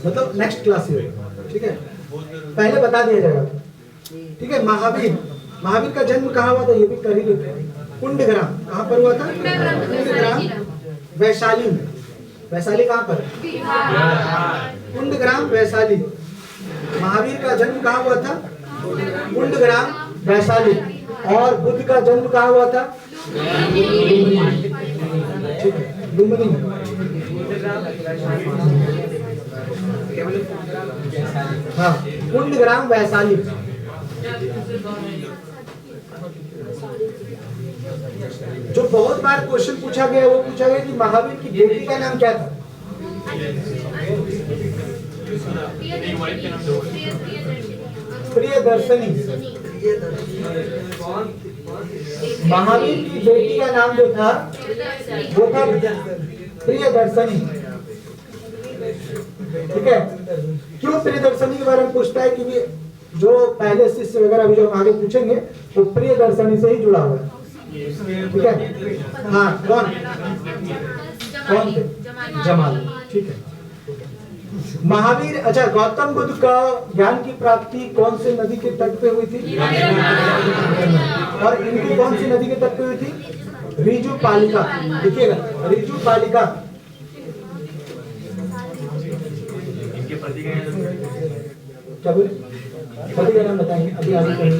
मतलब नेक्स्ट क्लास ही होगा, ठीक है, पहले बता दिया जाएगा, ठीक है। महावीर का जन्म कहाँ हुआ था ये भी कर ही लेते हैं। कुंडग्राम कहाँ पर हुआ था, कुंडग्राम वैशाली में, वैशाली कहाँ पर, कुंडग्राम वैशाली। महावीर का जन्म कहाँ हुआ था, कुंडग्राम वैशाली, और बुद्ध का जन्म कहाँ हुआ था, ठीक है, लुम्बिनी में। हाँ, कुंडग्राम वैशाली। जो बहुत बार क्वेश्चन पूछा गया वो पूछा गया कि महावीर की बेटी का नाम क्या था, प्रियदर्शनी। महावीर की बेटी का नाम जो था वो था प्रियदर्शनी, ठीक है। क्यों प्रियदर्शनी के बारे में पूछता है, क्योंकि जो पहले शिष्य वगैरह अभी जो हम आगे पूछेंगे वो प्रियदर्शनी से ही जुड़ा हुआ है, ठीक है। हाँ कौन थे, जमाल, ठीक है। महावीर, अच्छा गौतम बुद्ध का ज्ञान की प्राप्ति कौन से नदी के तट पे हुई थी, और इनकी कौन सी नदी के तट पे हुई थी, रीजू पालिका, देखिएगा रीजू पालिका। क्या बोले, पति का नाम बताएंगे अभी आगे करेंगे,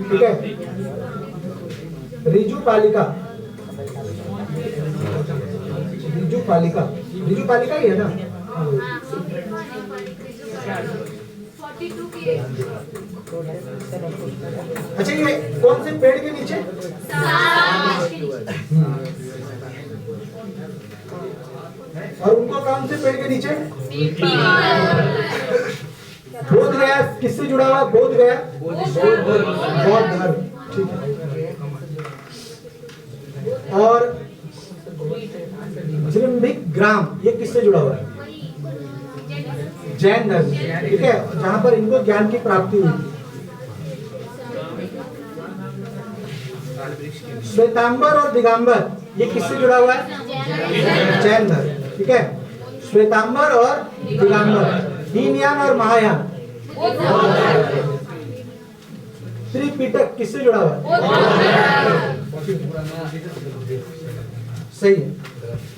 ठीक है। रीजू पालिका, रीजू पालिका, रीजू पालिका ही है ना। अच्छा ये कौन से पेड़ के नीचे, और उनको कौन से पेड़ के नीचे, बोध गया किससे जुड़ा हुआ, बोध गया बौद्ध धर्म, ठीक है। और जृंभिक ग्राम ये किससे जुड़ा हुआ है, जैन धर्म, ठीक है, जहां पर इनको ज्ञान की प्राप्ति हुई थी। श्वेतांबर और दिगंबर ये किससे जुड़ा हुआ है, जैन धर्म, ठीक है। श्वेतांबर और दिगंबर, हीनयान और महायान, त्रिपिटक किससे जुड़ा हुआ है, सही है।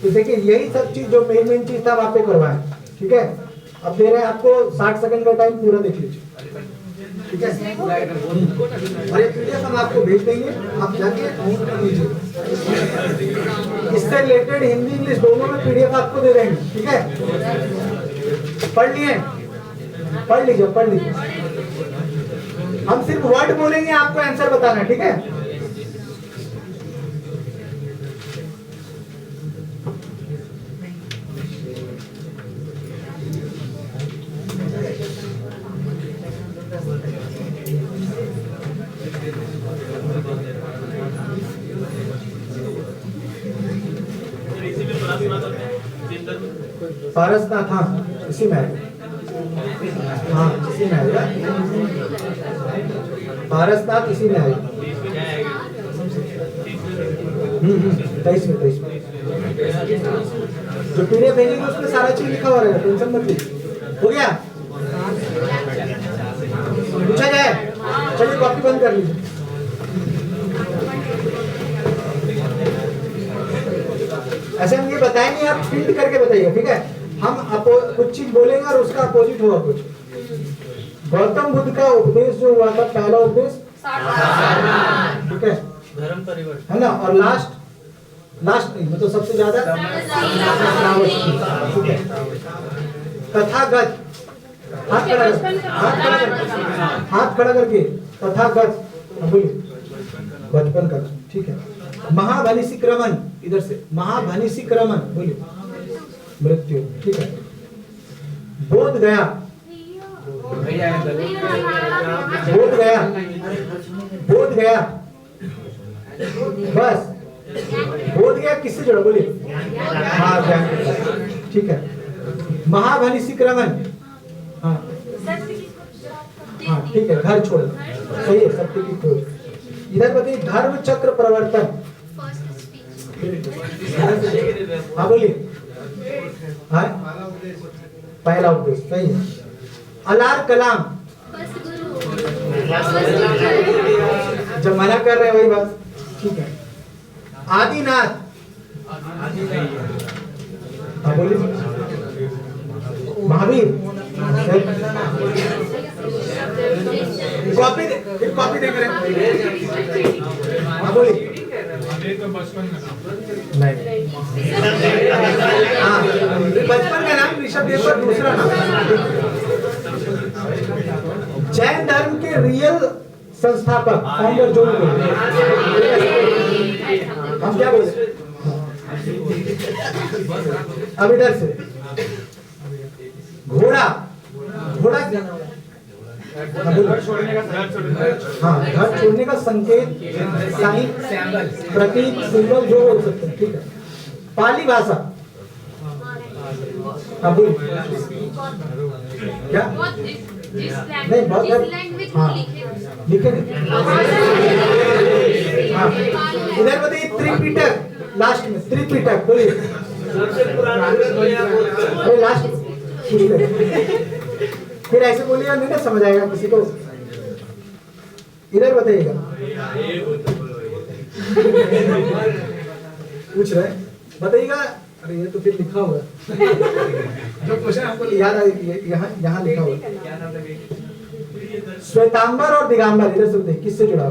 तो देखिए यही सब चीज जो मेन चीज था वहां पे करवाएं, ठीक है। अब दे रहे हैं आपको 60 सेकंड का टाइम, पूरा देख लीजिए, ठीक है। और ये पीडीएफ हम आपको भेज देंगे, आप जाके नोट कर लीजिए। इससे रिलेटेड हिंदी इंग्लिश दोनों में पीडीएफ आपको दे देंगे, ठीक है। पढ़ लिए, पढ़ लीजिए, पढ़ लीजिए। हम सिर्फ वर्ड बोलेंगे, आपको आंसर बताना, ठीक है। पारसनाथ, हाँ इसी में आएगा। हाँ इसी में आएगा, पारसनाथ इसी में आएगा। 23 में जो पीडीएफ भेजेंगे उसमें सारा चीज लिखा हुआ रहेगा, टेंशन मत लीजिए। हो गया, पूछा जाए? चलिए कॉपी बंद कर लीजिए। ऐसे हम ये बताएंगे, आप प्रिंट करके बताइएगा, ठीक है? हम कुछ चीज बोलेंगे और उसका अपोजिट होगा कुछ। गौतम बुद्ध का उपदेश जो हुआ था, पहला उपदेश, ठीक है, धर्म परिवर्तन है ना? और लास्ट नहीं, मतलब सबसे ज्यादा ठीक है। तथागत, हाथ खड़ा करके तथागत बोलिए, बचपन का, ठीक है। महाभनिशिक्रमण, इधर से महाभनिशिक्रमण बोलिए, मृत्यु, ठीक है। बोध गया, बस बोध गया किससे जोड़ा बोलिए? हाँ ज्ञान, ठीक है। महाभनिशिक्रमण, हाँ ठीक है, घर छोड़, सही है, सत्य की खोज। इधर बताइए धर्म चक्र प्रवर्तन, हाँ बोलिए, हाँ पहला उपदेश, सही है। अलार कलाम, जब मना कर रहे हैं वही बात, ठीक है। आदिनाथ, हाँ बोलिए। महावीर, कॉपी देख रहे हैं, हाँ बोलिए। नहीं, हाँ बचपन का नाम ऋषभ देव पर दूसरा नाम। जैन धर्म के रियल संस्थापक, फाउंडर जो हम क्या बोले? अब इधर से घोड़ा, हाँ घर छोड़ने का संकेत, साइन, प्रतीक, सिंबल जो बोल सकते हैं, ठीक है। पाली भाषा, क्या नहीं, बहुत हाँ लिखे नहीं, हाँ इधर बताइए त्रिपिटक, लास्ट में त्रिपिटक बोलिए, लास्ट फिर ऐसे बोलिएगा नहीं ना समझ आएगा किसी को। इधर बताइएगा, पूछ रहे बताइएगा। अरे ये तो फिर लिखा हुआ जो क्वेश्चन हमको याद है, यहाँ लिखा हुआ। श्वेतांबर और दिगंबर, इधर से बताइए किससे जुड़ा?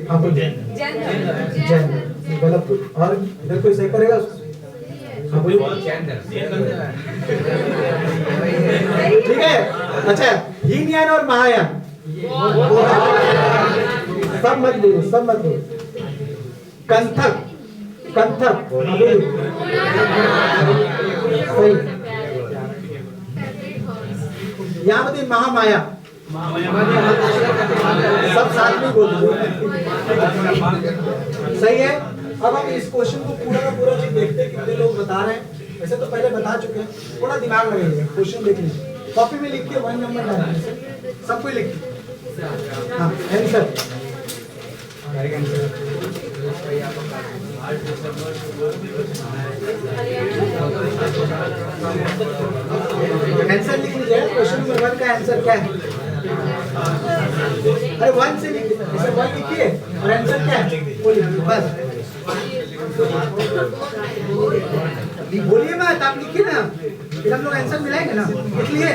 हाँ बोलिए, जैन, गलत बोल। और इधर कोई सही करेगा? ठीक है, अच्छा हीन यान और महायान, सब मत बोलो, कंथक, यहाँ बताइए महामाया, सब साथ में बोल दो, सही है। अब हम इस क्वेश्चन को पूरा का पूरा चीज देखते हैं, कितने लोग बता रहे हैं। वैसे तो पहले बता चुके हैं, थोड़ा दिमाग लगाइए, क्वेश्चन देख लीजिए, कॉपी में लिख के 1 नंबर डालिए, सबको लिखिए। हाँ आंसर, आंसर लिख लीजिए। क्वेश्चन नंबर 1 का आंसर क्या है? अरे 1 से लिखिए, 1 लिखिए और आंसर क्या है बोलिए, बस बोलिए मत, आप लिखिए ना, फिर हम लोग आंसर मिलाएंगे ना। लिख लिए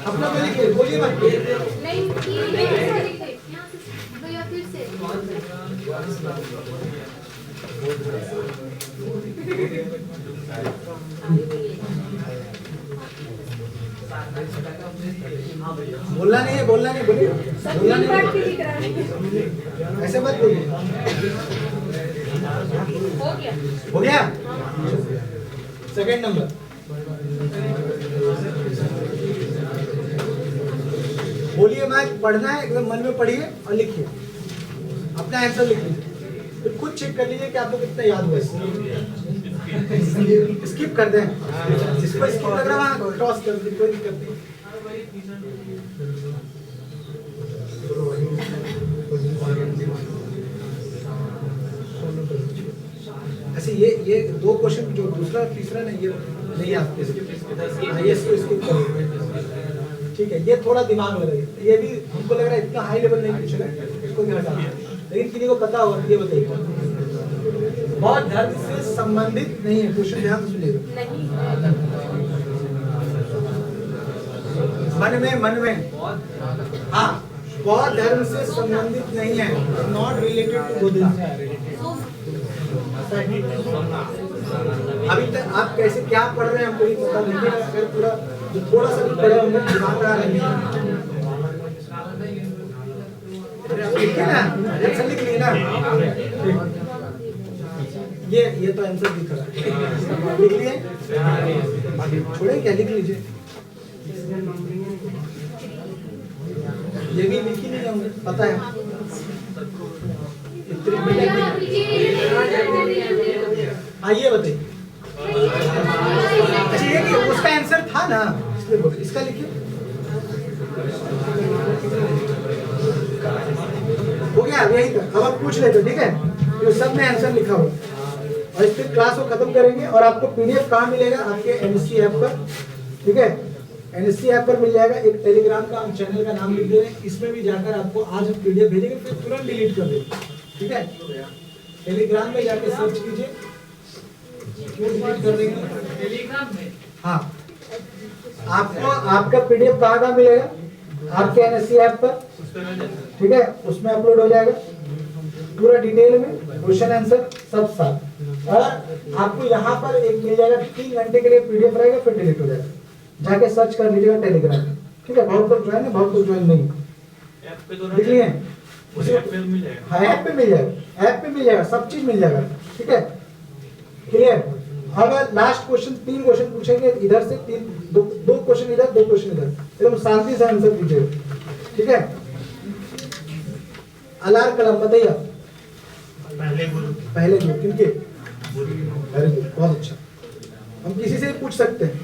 आप लोग, लिखिए, बोलिए मत। बोलना नहीं है, बोलिए, ऐसे मत बोलिए। हो गया? सेकंड नंबर, बोलिए मत, पढ़ना है एकदम मन में पढ़िए और लिखिए, अपना आंसर लिख लीजिए, तो खुद चेक कर लीजिए कि आपको कितना याद हुआ है। स्किप कर दें, जिसको स्किप लग रहा है वहाँ क्रॉस कर दे, कोई दिक्कत नहीं। अच्छा ये दो क्वेश्चन जो दूसरा तीसरा नहीं, ये नहीं आपके ये इसको स्किप करो, ठीक है। ये थोड़ा दिमाग लग रहा है, ये भी हमको लग रहा है इतना हाई लेवल नहीं पूछेगा, इसको भी हटा, लेकिन किसी को पता होगा। ये बताइए, बौद्ध धर्म से संबंधित नहीं है, क्वेश्चन ध्यान से सुनिएगा। मन में हाँ, बौद्ध धर्म से संबंधित नहीं है, नॉट रिलेटेड टू बुद्धिज्म। अभी तक आप कैसे क्या पढ़ रहे हैं हमको नहीं पता, लेकिन अगर पूरा जो थोड़ा सा भी पढ़े होंगे दिमाग आ रहा है, लिखिए ना, आंसर लिख लिए ना। ये तो आंसर दिख रहा है, लिख लिए, छोड़े क्या, लिख लीजिए। ये भी लिख ही नहीं होंगे, पता है। आइए बताइए, अच्छा ये कि उसका आंसर था ना, इसलिए बोल, इसका लिखिए। हो गया यही था, अब आप पूछ लेते, ठीक है। तो सब में आंसर लिखा हो, और इस क्लास को खत्म करेंगे। और आपको पीडीएफ कहाँ मिलेगा, आपके एनएससी ऐप पर, ठीक है। एनएससी ऐप पर मिल जाएगा। एक टेलीग्राम का हम चैनल का नाम लिख दे रहे हैं, इसमें भी जाकर आपको आज हम पीडीएफ भेजेंगे, फिर तुरंत डिलीट कर देंगे, ठीक है। टेलीग्राम में जाके सर्च कीजिए, क्यों डिलीट कर देंगे टेलीग्राम में। हाँ, आपको आपका पीडीएफ कहाँ मिलेगा, आपके एनएससी ऐप पर, ठीक है। उसमें अपलोड हो जाएगा पूरा डिटेल में, क्वेश्चन आंसर सब साथ। और आपको यहाँ पर एक मिल जाएगा, 3 घंटे के लिए पीडीएफ रहेगा, फिर डिलीट हो जाएगा। जाके सर्च कर लीजिएगा टेलीग्राम, ठीक है। बहुत लोग ज्वाइन है, बहुत लोग ज्वाइन नहीं, देख लिए। हाँ, ऐप पे मिल जाएगा, ऐप पे मिल जाएगा, सब चीज मिल जाएगा, ठीक है। क्लियर। अब लास्ट क्वेश्चन, 3 क्वेश्चन पूछेंगे इधर से, 2 क्वेश्चन इधर, 2 क्वेश्चन इधर, एकदम शांति से आंसर दीजिएगा, ठीक है। अलार कलम बताइए आप। पहले गुरु किनके? वेरी गुड, बहुत अच्छा। हम किसी से भी पूछ सकते हैं।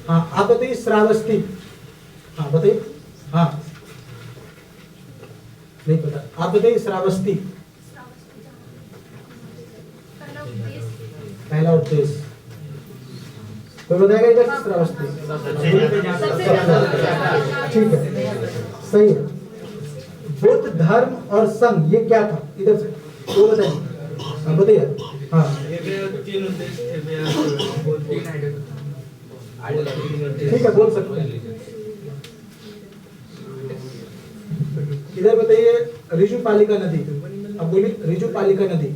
हाँ, आप बताइए श्रावस्ती। हाँ बताइए। हाँ, नहीं पता, आप बताइए श्रावस्ती। पहला उपदेश कोई बताएगा इधर? श्रावस्ती, ठीक है, सही है। बुद्ध धर्म और संघ, ये क्या था? इधर से वो बताइए, बताइए। हाँ, ठीक है, बोल सकते हैं। इधर बताइए, ऋजुपालिका नदी। अब बोलिए, ऋजुपालिका नदी।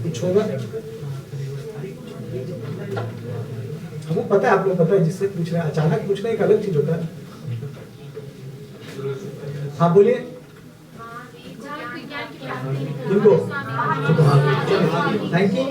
कुछ होगा? हमको पता है, आप लोग पता है, जिससे पूछ रहे हैं। अचानक पूछना एक अलग चीज होता है। हाँ बोलिए। इनको थैंक यू।